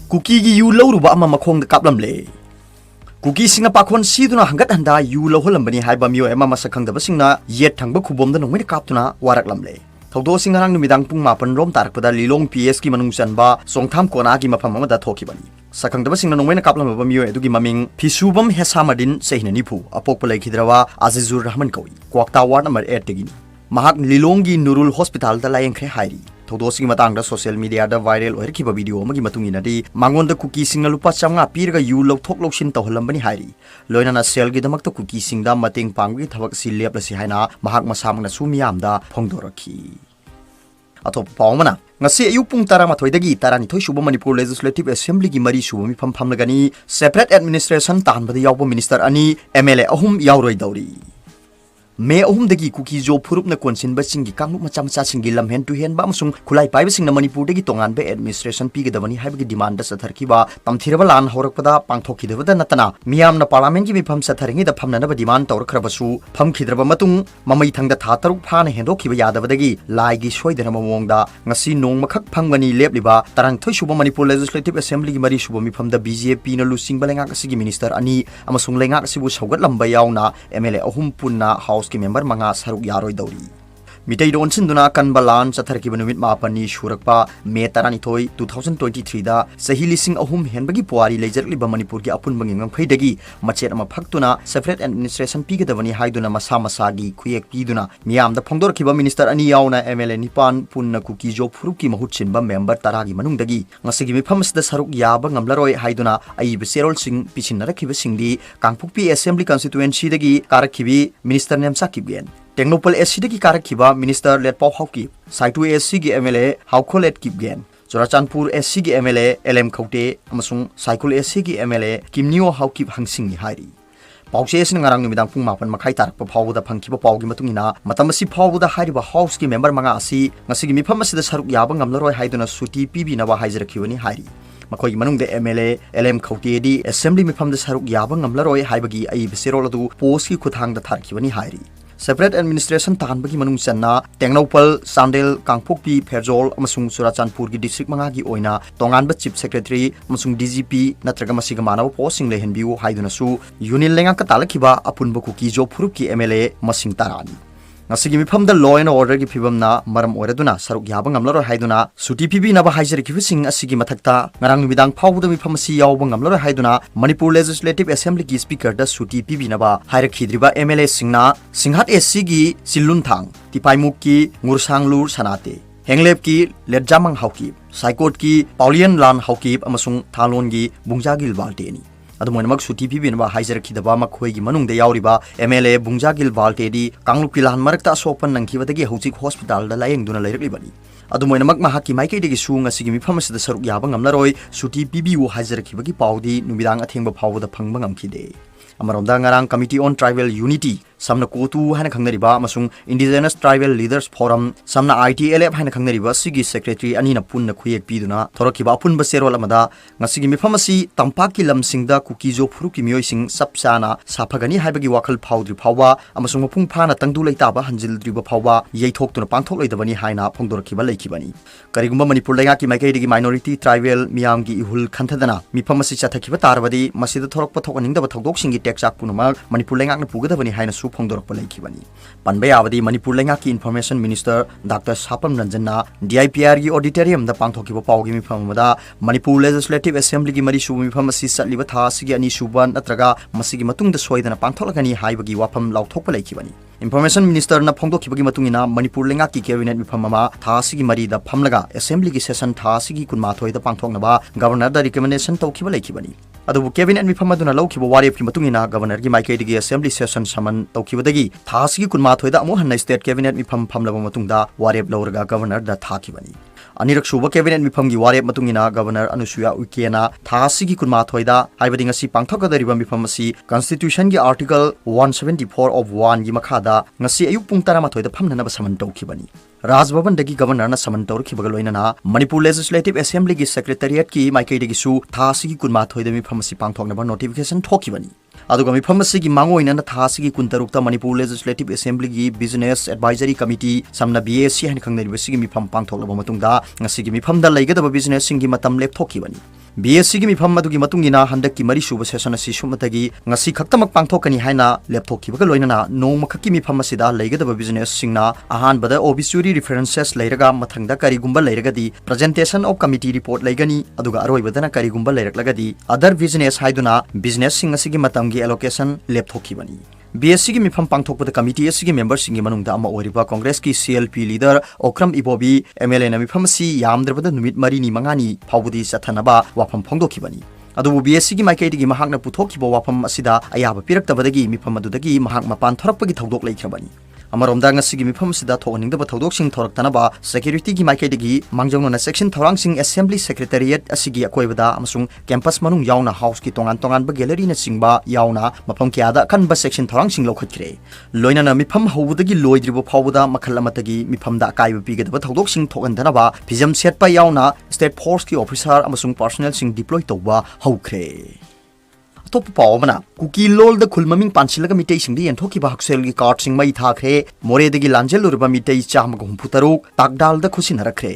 Kuki-gi yu lauruba ama makhongda kaplamle. Kuki-singa pakhon siduna hangat handa yu lauholambani haiba miyo ema masakhangdaba singna yet thangba khubomda nongmei kaptuna waraklamle. Thaudo singarang numidang pung mapan rom tarakpada lilong PS ki manung chanba songtham kona ki mafam amada thokibani. Sakhangdaba singna nongmei kaplamaba miyo edugi maming Pisubam Hesamadin sehinani phu apokpa laikhidrawa Azizur Rahman kawi. Kwakta ward number 8 tegini. Mahak lilongi Nurul Hospital da layengkhre hairi. Thodosi matangda social media da viral oirkiba video magi matunginadi mangonda Kuki-singa lupa chamnga pirga yu lokthok lokshin tawhalambani hairi loinana sel gi damakta Kuki-singda mateng panggi thawak silep lasi haina mahak masamna su MIYAMDA phongdorakhi atop pawmana ngasi ayu pung 12 dagi 12 suba Manipur Legislative Assembly gi mari suba mi phamlagani separate administration tanbadi yawba minister ani MLA ahum yawroi dauri May ahum dagi Kuki jo phurup na konsin ba singi kanglu macha macha singi lamhen tu hen ba masung khulai pai ba singna Manipur dagi tongan ba administration pi gadawani haibagi demand da satharkiba tamthiraba lan horakpada pangthokidaba natana miyamna parliament gi mifam satharingi da phamna na ba demand tawrakhrabasu phamkhidraba matung mamai thangda tha taruk phana hendokhiba yadaba dagi lai gi soidana mawongda ngasi nong makhak phangmani lepliba tarang thoi suba Manipur Legislative Assembly gi mari suba mifam da BJP na lusing balenga kasigi minister ani amasung lenga kasibu saugat lamba yauna MLA ahum punna house ki member manga saruk yaroi dauri mitai don sinduna kan balan satharki banumit mapani shurakpa me tarani thoi 2023 da sahi lising ahum henbagi puari lejarli ba Manipur gi apun bangingam phaidagi machet ama phaktuna separate administration pigadawani haiduna masa masagi khuyek piduna MIYAMDA phongdorkiba minister ani yauna MLA nipan punna Kuki jo phuruki mahut chinba member taragi manungdagi ngasigi miphamasda saruk yaba ngamlaroi haiduna ai beserol sing pichinnarakhiba singdi kangphukpi assembly constituency dagi karakhibi minister nemsa kibgen Teknopal SC dagi karakhiba minister let pau hauki Saitu SC gi MLA haukolet kibgen Churachandpur SC gi MLA LM Khote amasung Saikul SC gi MLA Kimnio haukip hangsing ni hairi PAO-CHE sin ngarang numidang pung mapan makhai tarak pa phawda phangkiba paw gi matungina matamasi phawda hairiba house ki member manga asi ngasigi mifam asida saruk yaba ngamlaroi haiduna suti pibi nawa haijarakhiwani hairi makhoi manungde MLA LM Khote di assembly mifam da saruk yaba ngamlaroi haibagi ai beserol adu post ki khuthang da tharkiwani hairi Separate administration tanbagi manung channa Tengnopal Sandel Kangphokpi Pherjol amasung Surachandpur gi district manga gi OINA tongan ba chief secretary amasung DGP natraga masiga manaw posting lehenbiu haiduna su unil lenga ka talakhiba apunba Kuki jo phurup ki MLA masing tarani ngasigi mifamda law and order gi phibamna maram oreduna saruk yaba ngamlaroi haiduna suti pibi na ba haijaraki sing asigi mathakta ngarang midang phawda mifamasi yawba ngamlaroi haiduna Manipur Legislative Assembly gi speaker da suti pibi na ba hairakidriba MLA singna Singhat SC gi Silunthang Tipaimuk ki Ngursanglur Sanate Henglep ki Ledjamang Hauki Saikot ki Paulian Lan Hauki amasung Thalon gi Bungjagil Balteni Adumonamak suti pibinaba haijarakidaba makhoigi manungda yauriba MLA Bungjagil Baltedi Kangluki lan marakta sopan nangkhibadagi hojik hospital da layengduna leiraklibani Adumonamak mahaki maikaidagi su ngasigi mifhamasida saruk yaba ngamlaroi suti pibiu haijarakibagi pawdi numidang athengba phawda phangba ngamkhide Amaronda ngarang Committee on Tribal Unity samna kotu haina khangnariba amasung Indigenous Tribal Leaders Forum samna ITLF haina khangnariba sigi secretary anina punna khuyek piduna thorakiba apunba serol amada ngasigi mifamasi tampaki lamsingda Kuki jo phuruki miyoising sapsana saphagani haibagi wakhal phawdri phawba amasung mapung phana tangdu leitaba hanjildriba phawba yeithoktuna pangthok leidabani haina phongdorakiba leikibani karigumba Manipur lenga ki maikai minority tribal miyam gi ihul khanthadana mifamasi chathakiba tarbadi masida thorakpa thokaningdaba thodok singi tekchak punama Manipur lenga na pugadabani haina su phongdorappa leikibani panbai avadi Manipur lenga ki information minister Dr. Sapam Ranjanna DIPR gi auditorium da pangthokiba pawgi mifamada Manipur Legislative Assembly gi mari subu mifamasi satliba tha sigi ani suban natraga masigi matungda soidana pangtholagani haibagi wafam lauthokpa leikibani Information Minister na phongdokibagi matungina Manipur lenga ki cabinet mifamama tha sigi mari da phamlaga assembly gi session tha sigi kunmathoi da pangthoknaba governor da recommendation tawkiba leikibani adubu cabinet mifamaduna lawkiba warep ki matungina governor gi maikei digi assembly session saman tawkibadagi tha sigi kunmathoi da amu hanna state cabinet mifam phamlaba matungda warep lawraga governor da thakibani Anirak suba cabinet mifam gi warep matungina governor Anusuya Uikena tha sigi kunmathoi da haibadi ngasi pangthokadariba mifam asi constitution gi article 174 of 1 gi makhada ngasi ayuk pung 12 da phamnana ba saman tawkibani Raj Bhavan dagi governor na saman tawkiba loinana Manipur Legislative Assembly gi secretariat ki maikei dagi su tha sigi kunmathoi da mifam asi pangthoknaba notification thokibani aduga mifam asi gi mangoina na tha sigi kuntarukta Manipur Legislative Assembly gi Business Advisory Committee samna BAC han khangnari basigi mifam pangthoklaba matungda ngasi gi mifam da leigadaba business singi matam lepthokibani BAC gi mifam madu gi matungina handak ki mari suba session asi sumatagi ngasi khaktamak pangthokani haina laptop ki loinana nong makhaki mifam asida leigada business singna ahan bada obituary references leiraga mathangda kari gumba leiragadi presentation of committee report leigani aduga aroi badana kari gumba leiraklagadi other business haiduna business sing asigi matamgi allocation laptop ki bani BAC gi mifam pangthokpada committee asigi members singi manungda ama oriba congress ki CLP leader okram ibobi MLA na mifam si yamdrabada numit mari ni mangani phawbudi sathanaba wafam phongdokhibani adubu BAC gi maikaidigi mahakna puthokhiba wafam asida ayaba piraktabadagi mifam adudagi mahak mapan thorakpagi thodok leikhrabani Amaromda ngasigi mifam sida thoganingda thodoksing thoraktanaba security gi maikaidigi mangjongna section thorangsing assembly secretariat asigi akoibada amasung campus manung yauna house ki tongan ba gallery na singba yauna mapam kyada kanba section thorangsing lokhatkre loina na mifam hobudagi loidribo phawbuda makhal amatagi mifamda kaiba pigada thodoksing thogandanaba pijam setpa yauna state force ki officer amasung personnel sing deploy tawba haukhre top pawmana kuki lol da khulmaming pansilaga mitei singdi enthoki ba haksel gi card sing mai thakre more degi lanjel urba mitei cham ga humputaruk takdal da khusin rakre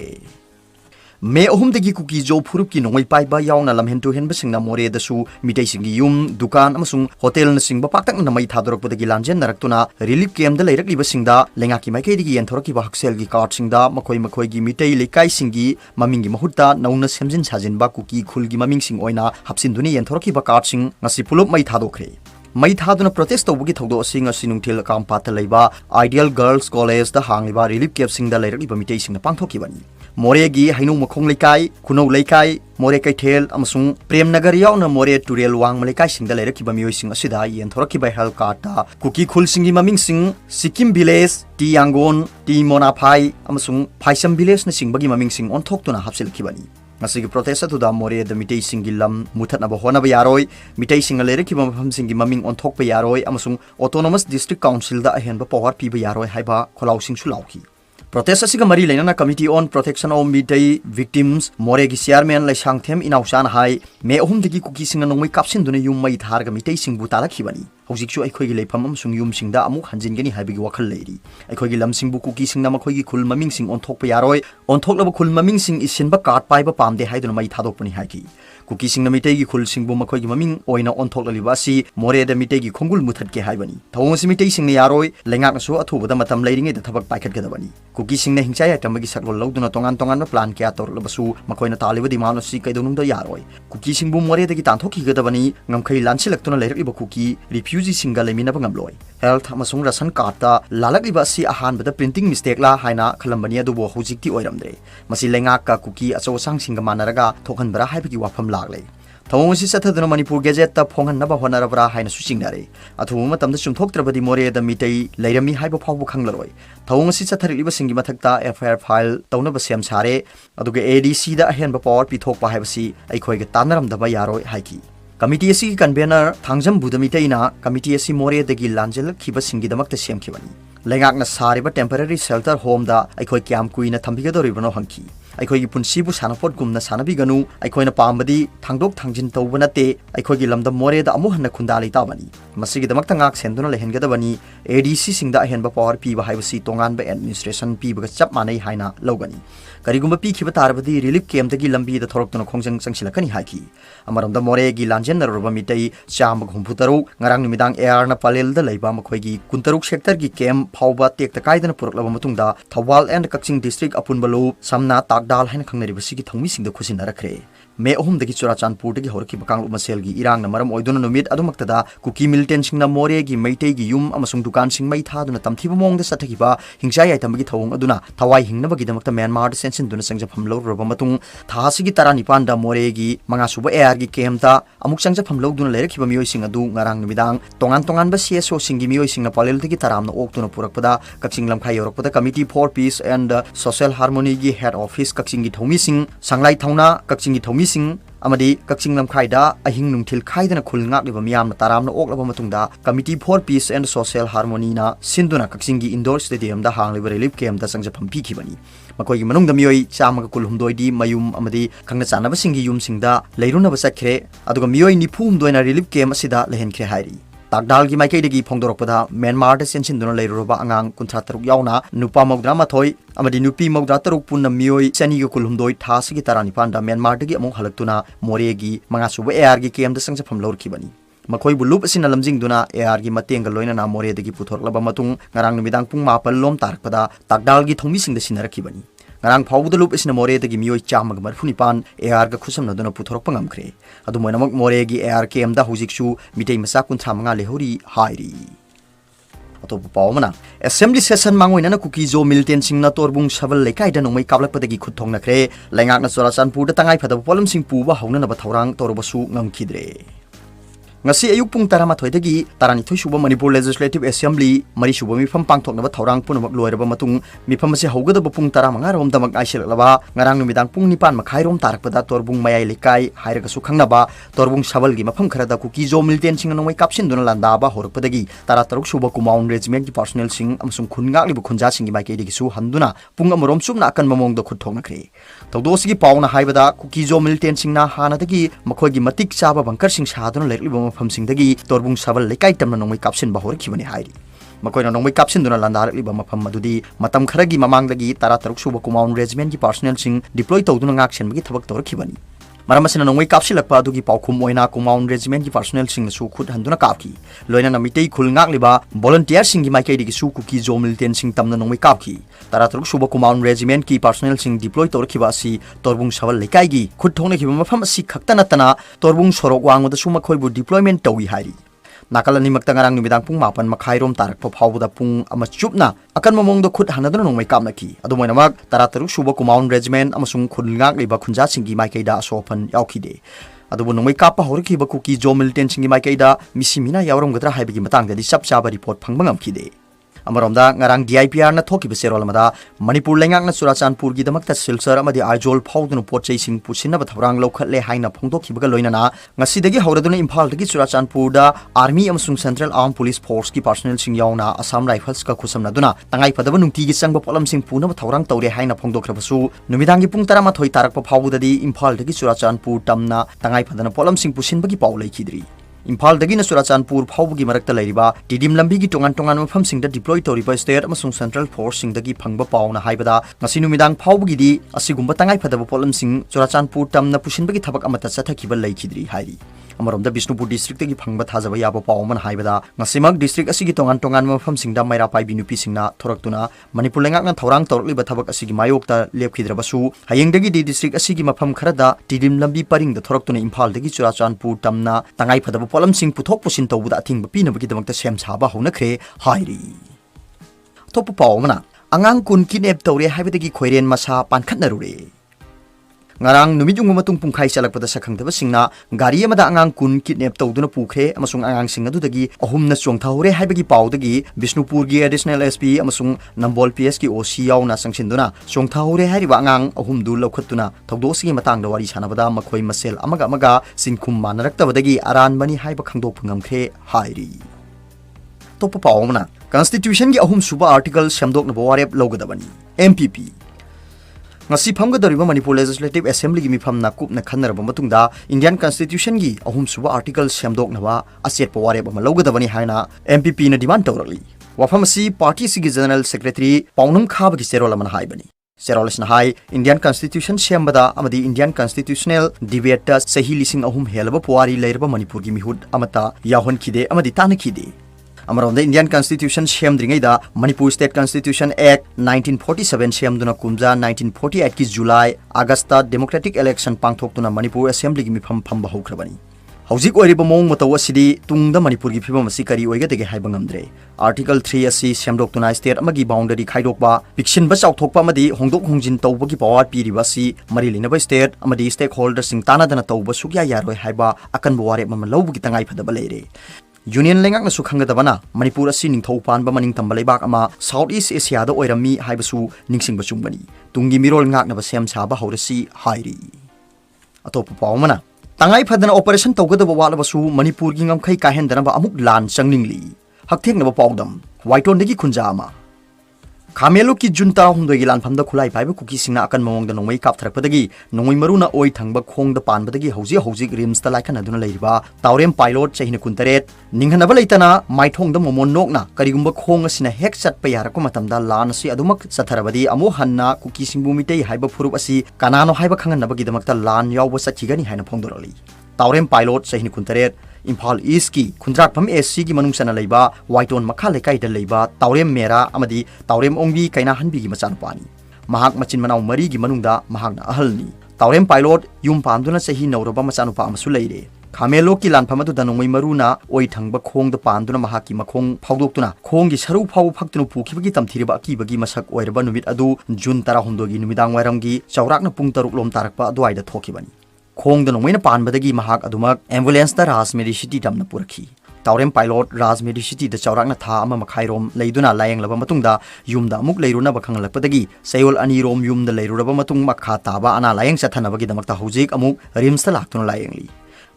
me ohum degi kuki jo phurup ki nongoi pai ba yauna lamhen to hen basing na more da su mitei singi yum dukan amasung hotel na sing ba paktak na mai thadorok degi lanjen naraktuna relief camp da leirak liba singda lenga ki mai kai degi enthorki ba haksel gi card singda makoi gi mitei lekai singi maming gi mahutta nauna semjin sajin ba kuki khul gi maming sing oina hapsin duni enthorki ba card sing ngasi pulop mai thadokre mai thaduna protest tawbugi thawdo sing asi nungthil kampata leiba ideal girls college da hangliba relief camp sing da leirak liba mitei sing na pangthoki bani Moregi hainu makhong lekai kunau lekai more kaithel amasung premnagar yauna more turel wang malekai singda leirak ki bamioi sing asida yen thoraki by health card ta kuki khul singi maming sing Sikkim village ti yangon ti monaphai amasung phaisam village na singbagi maming sing on thoktuna hapsilki bani ngasigi protest tu da more da mitei singi lam muthat na ba hona ba yaroi mitei singa leirak ki bampham singi maming on thok ba yaroi amasung autonomous district council da ahen ba power pi ba yaroi haiba kholau sing su lauki Protest asiga mari lainana Committee on Protection of Midday Victims Moregi Chairman lai sangthem inausan hai me ohum degi kuki singa nongmai kapsin dune yum mai tharga mitei singbu talakhibani hojikchu aikhoi gi leifam amsung yum singda amuk hanjingani haibigi wakhal leiri aikhoi gi lamsingbu kuki singna makhoi gi khul maming sing onthokpa yaroi onthoknaba khul maming sing isinba card paiba pamde haiduna mai thadokpani haiki kuki singna mitei gi khul singbu makhoi gi maming oina onthokliba si more da mitei gi khongul muthat ke haibani thawong si mitei singna yaroi lengak nasu athubada matam leiringe da thabak paikhat gadabani kuki singna hingchaya tamagi saklol lauduna tongan plan kya torlabasu makoina taliba dimano si kaidonung da yaroi kuki singbu more da gi tanthoki gadabani ngamkhai lansilaktuna leiriba kuki refugee singa lemina bangamloi health amasung ration card ta lalakliba si ahan bada printing mistake la haina khalambani adubo hojikti oiramdre masi lengak ka kuki acho sang singa manaraga thokhan bara haibigi wafam laglei thawong si sathaduna manipur gazette ta phongan naba honarabra haina susingnare athu matamda chumthoktrabadi more da mitei leirami haiba phawbu khanglaroi thawong si sathariba singi mathakta FIR file tauna ba sem sare aduga ADC da ahen ba power pithokpa haibasi aikhoi ga tanaram daba yaroi haiki Committee asi convener thangjam budamite ina committee asi more degi lanjel khiba singi damakta semkhibani lengak na sariba temporary shelter home da aikhoi kyam kuina thambiga doribano hanki aikhoi gi punsibu sanapot gumna sanabi ganu aikhoi na pambadi thangdok thangjin tawbanate aikhoi gi lamda more da amu hanna khundali tabani masigi damakta ngak senduna lehengadabani ADC singda ahenba power pi ba haibasi tongan ba administration pi ba chap manai haina logani karigumba pi khiba tarbadi relief camp dagi lambi da thoroktuna khongjang changsilakani haiki amaramda more gi lanjen naruba mitei cham ghumphutaru ngarang numidang air na palel da leiba makhoi gi kuntaruk sector gi camp phawba tek ta kaidana puruklaba matungda Thawal and Kakching district apunbalu samna takdal haina khangnari basigi thongmi singda khusin narakre me ohum dagi Churachandpur dagi horki bakang masel gi irang na maram oiduna numit adumaktada kuki militant singna more gi meitei gi yum amasung dukan sing mai thaduna tamthiba mongda sathakiba hingchai aitamagi thawong aduna thawai hingnabagi damakta Myanmar da sensin duna sangjafam lawraba matung thasigi 19 da more gi manga suba air gi kemta amuk sangjafam lawduna leirakhiba mioi sing adu ngarang numidang tongan ba CSO singi mioi singna palel dagi taramna oktuna purakpada Kakching lamkhai yorakpada Committee for Peace and Social Harmony gi head office Kakching gi thomi sing sanglai thauna Kakching gi thomi sing amadi Kakching lamkhai da ahing nungthil khaidana khulngak liba miyamna taramna oklaba matungda Committee for Peace and Social Harmony na sinduna Kakching gi indoor stadium da hangliba relief camp da sangjafam pikhibani makoi gi manungda mioi chamaga kulhumdoi di mayum amadi khangna chanaba singi yum singda leirunaba sakre aduga mioi nifum doina relief camp asida lehenkhre hairi Takdalgi maikaidagi phongdorokpada Myanmar da sensin-duna leiruroba angang 63 yauna nupa 38 amadi nupi 36 punna mioi chani ga kulhumdoi thasigi 19 da Myanmar dagi among halaktuna Moregi mangasuba AR gi KM da sangchapam lorkibani makhoi bu lup asina lamjingduna AR gi mateng ga loinana More dagi puthorlaba matung ngarang numidang pung 4 lom tarakpada Takdalgi thongmising da sinarakibani ngarang phawda lup asina More dagi mioi chamag marfunipan AR ga khusamnaduna puthorokpa ngamkhre adu moinamak More gi AR KM da hujiksu mitei masa 35 lehori hairi atop pawmana assembly session mangoina Kuki-zo militant singna torbung sabal lekai da nongmei kaplakpadagi khuthong nakre laingak na Churachandpur da tangai phadaba polam sing puba hauna na bathorang torobasu ngamkhidre ngasi ayuk pung 12 dagi 12 suba Manipur Legislative Assembly mari suba mifam pangthoknaba thorang punamak loiraba matung mifam ase haugadaba pung 15 rom damak aiselaba ngarang numidang pung 9 makhai rom tarakpada torbung mayai lekai hairaga su khangnaba torbung sabal gi mafam kharada Kuki-zo militant sing nongmei kapsin duna landaba horakpadagi 13 suba Kumaon regiment gi personnel sing amsung khungak libu khunja sing gi maikei digi su handuna pung amorom sumna akan mamong da khuthoknakre tawdosi gi pauna haibada Kuki-zo militant sing na hanadagi makhoi gi matik chaba bankar sing saduna lekliba famsingdagi torbung sabal lekai tamna nongmei kapsin bahor khibani hairi makoina nongmei kapsin duna landar liba mafam madudi matam kharagi mamangdagi 13 suba Kumaon regiment gi personnel sing deploy tawduna ngak senbagi thabak tor khibani maramasina nongmei kapsilakpa adugi paukhum OINA Kumaon regiment gi personnel sing su khut handuna kapki loina namitei khul ngak liba volunteer sing gi maikai digi su Kuki-zo militant sing tamna nongmei kapki 13 suba Kumaon regiment ki personnel sing deploy tor khiba asi torbung sabal lekai gi khut thongna khiba mafam asi khaktana tana torbung sorok wangda suma khoibu deployment tawi hairi nakalani makta ngarang numidang pung 4 makhai rom tarak phawda pung ama chupna akan mamong do khut hanaduna nongmei kapnaki adumoina mak 13 suba Kumaon regiment amasung khulngak liba khunja singgi maikaida asopan yaukhide adubu nongmei kappa horkiba Kuki-zo militant singgi maikaida misimina yauromgadra haibagi matangda di sap chaba report phangbangam khide amaromda ngarang DIPR na thokiba serol amada Manipur lengak na Churachandpur gi damakta silsar amadi aijol phawduna potchei sing pusinna bathorang lokhatle haina phongdokhibaga loinana ngasidagi hauraduna Imphal dagi Churachandpur da army amasung Central Armed Police Force ki personnel sing yauna Assam Rifles ka khusamnaduna tangai phadaba nungtigi changba polam sing puna bathorang tawre haina phongdokrabasu numidangi pung 13 tarakpa phawdadi Imphal dagi Churachandpur tamna tangai phadana polam sing pusinbagi paw leikhidri Imphal dagi na Churachandpur phawbugi marakta leiriba tidim lambi gi tongan mafam singda deploy toriba state amasung Central Force singdagi phangba pawna haibada ngasi numidang phawbugi di asigumba tangai phadaba polam sing Churachandpur tamna pusinbagi thabak amata chathakiba leikhidri hairi amaromda Bishnupur district dagi phangba thajaba yaba pawman haibada ngasimak district asigi tongan mafam singda maira paibi nupi singna thoraktuna Manipur lengak na thorang torliba thabak asigi mayokta lepkhidrabasu hayengdagi di district asigi mafam kharada tidim lambi paring da thoraktuna Imphal dagi Churachandpur tamna tangai phadaba polam sing puthok pusin tawbuda athing bapinabagi damakta sem chaba honakre hairi topu pawmana angang kun kidnap tawre haibadagi khoiren masa pankhatnarure ngarang numijung matung pungkhai chalakpada sakhangdaba singna gari amada angang kun kidnap tawduna pukhre amasung angang sing adudagi ahumna chongthaure haibagi pawdagi Bishnupur gi additional SP amasung Nambol PS ki OC yauna sangsinduna chongthaure hariba angang ahumdu lokhatuna thawdosigi matangda wari sanabada makhoi masel amaga sinkhum manaraktabadagi aranbani haiba khangdok ngamkhre hairi topa pawmana constitution gi ahum suba article shamdokna bawarep logadabani MPP ngasi phamgadariba Manipur Legislative Assembly gi mifam na kupna khanaraba matungda Indian Constitution gi ahum suba article shamdoknaba aset paware ba logadabani haina MPP na demand tawrali wafam si party sigi general secretary paunam khab gi serol man haibani serolsna hai Indian Constitution shambada amadi Indian Constitutional debate sahi lising ahum helaba pawari leirba Manipur gi mihud amata yahon khide amadi tana khide Amaronda Indian Constitution shemdringaida Manipur State Constitution Act 1947 shemduna kumja 1948 ki July August democratic election pangthoktuna Manipur Assembly gi mifam phamba hokhrabani hauzik oiriba mong mataw asidi tungda Manipur gi phibam asi kari oigadege haibangamdre Article 3 asi shemdoktuna state amagi boundary khaidokba pichinba chauthokpa amadi hongdok hongjin tawbagi power piriba si marilinaba state amadi stakeholders sing tanadana tawba sugya yaroi haiba akan buware mama lawbugi tangai phadaba leire Union lengak na sukhangadabana Manipur asi ningthau panba maning tamba leibak ama South East Asia da oirami haibasu ningsingba chungbani tungi mirol ngak na basem saba haurasi hairi atopa pawmana tangai phadana operation tawgadaba walabasu Manipur gi ngamkhai kahendana ba amuk lan changningli hakthekna ba pawdam Whiteon dagi khunja ama Kamelo ki junta humdoi gi lanphamda khulai paiba kuki singna akan mawongda nongmei kapthrakpadagi nongmei maruna oi thangba khongda panbadagi hauji rims ta laikhan aduna leiriba taurem pilot chehina kuntaret ninghanaba leitana maithongda momon nokna karigumba khong asina hek chatpa yarako matamda lan asi adumak satharabadi amo hanna kuki singbu mitei haiba furup asi kanano haiba khanganaba gidamakta lan yawba sathigani haina phongdorali taurem pilot chehina kuntaret Imphal East ki Khundrak Pham SC ki manung sana leiba Waiton makha lekai da leiba Taurem Mera amadi Taurem Ongbi kaina hanbi gi machanupani mahak machin manau mari gi manungda mahak na ahalni Taurem pilot yum pamduna sahi nauraba machanupa amasu leire Kamelo ki lanpham adu danongmei maruna oi thangba khong da panduna mahak ki makhong phawdoktuna khong gi saru phaw phaktunu pukhibagi tamthiriba akibagi masak oiraba numit adu June 12 gi numidang wairam gi chawrakna pung 3 lom tarakpa aduai da thokibani khong da nongmei na panbadagi mahak adumak ambulance da Rajmeri City damna purakhi Taurem pilot Rajmeri City da chawrakna tha ama makhairom leiduna layeng laba matungda yumda amuk leiruna bakhangalakpadagi sayol ani rom yumda leiruraba matung makha taba ana layeng chathanabagi damakta hojik amuk rims ta laktuna layengli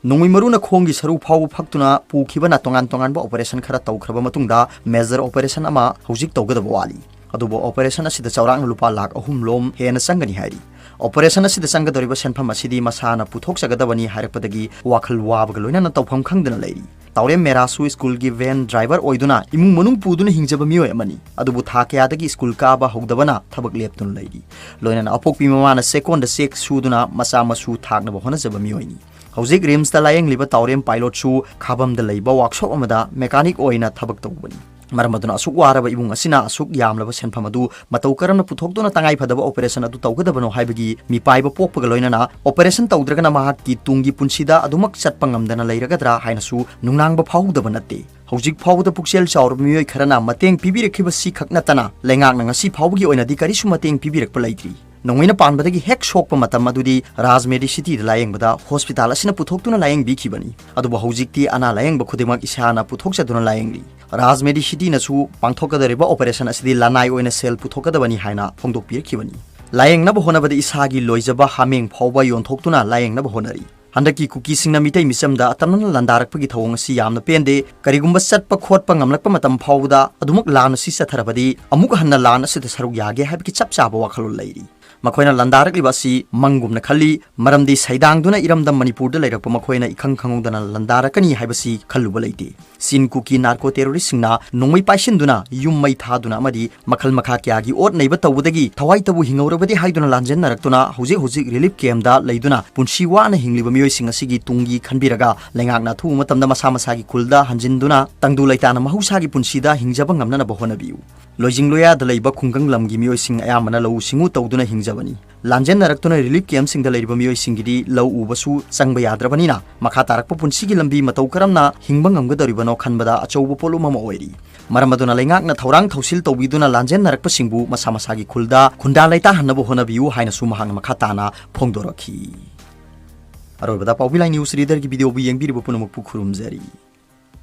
nongmei maruna khong gi saru phaw phaktuna pukhibana tongan ba operation khara tawkhraba matungda major operation ama hojik tawgadaba wali adubo operation asida chawrakna lupa lakh ahum lom hena sangani hari operation asida sangadoriba senpham asidi masana puthok sagadabani hairakpadagi wakhal wabaga loinana tawpham khangdana leiri Taurem Merasu school gi van driver oiduna imung manung puduna hingjaba mioi amani adubu tha kayadagi school ka ba hogdabana thabak leptun leiri loinana apokpi mamana second da sek suduna masa masu thakna ba hona jaba mioi ni hojik rims ta layeng liba Taurem pilot su khabam da leiba workshop amada mechanic oina thabak tawbani maramaduna asuk waraba ibung asina asuk yamlaba senpham adu matau karamna puthokduna tangai phadaba operation adu tawgadabano haibagi mi paiba pokpaga loinana operation tawdragana mahak ki tungi punsida adumak chatpa ngamdana leiragadra hainasu nungnangba phawdaba natte hojik phawda puksel chaur mioi kharana mateng pibirekhiba si khaknatana lengak na ngasi phawgi oina di kari su mateng pibirekpa leitri nongmei panbadagi hek sokpa matam adudi Rajmeri City da layengbada hospital asina puthokduna layeng bikhibani aduba hojikti ana layengba khudimak isana puthokchaduna layengli Rajmeri City nasu pangthokadariba operation asidi lanai oina sel puthokadabani haina phongdokpirkhibani layeng naba honabadi isagi loijaba hameng phawba yonthoktuna layeng naba honari handaki kuki singna mitai misamda atamna landarakpagi thawong asi yamna pende karigumba satpa khotpa ngamlakpa matam phawda adumuk lan asi satharabadi amuk hanna lan asida saruk yage habki chapchaba wakhalol leiri makoina landarakliba si mangumna khali maramdi saidangduna iramdam manipurda leirakpa makoina ikhang khangudana landarakani haibasi khalluba leite sin kuki narco terrorist singna nongmei paisinduna yummai thaduna amadi makhal makha kyagi ot neiba tawudagi thawai tabu hingaurabadi haiduna lanjen naraktuna hojik relief camp da leiduna punsi wana hingliba mioi sing asigi tungi khanbiraga lengakna thu matamda masa masagi kulda hanjinduna tangdu leitana mahusagi punsida hingjaba ngamna bohonabiu Lojing loya da leiba khunggang lamgi mioi sing ayamana lau singu tawduna hingjabani lanjen naraktuna relief camp sing da leiba mioi singidi lau ubasu sangba yadrabani na makha tarakpa punsigi lambi matau karamna hingba ngamgadaribano khanbada achoubu polum ama oiri maramaduna lengakna thorang thausil tawbiduna lanjen narakpa singbu masa masagi khulda khunda leita hannabu honabiu haina su mahangna makha tana phongdorakhi arobada paubilai news reader ki video bu yengbiribu punamuk pukhurum jari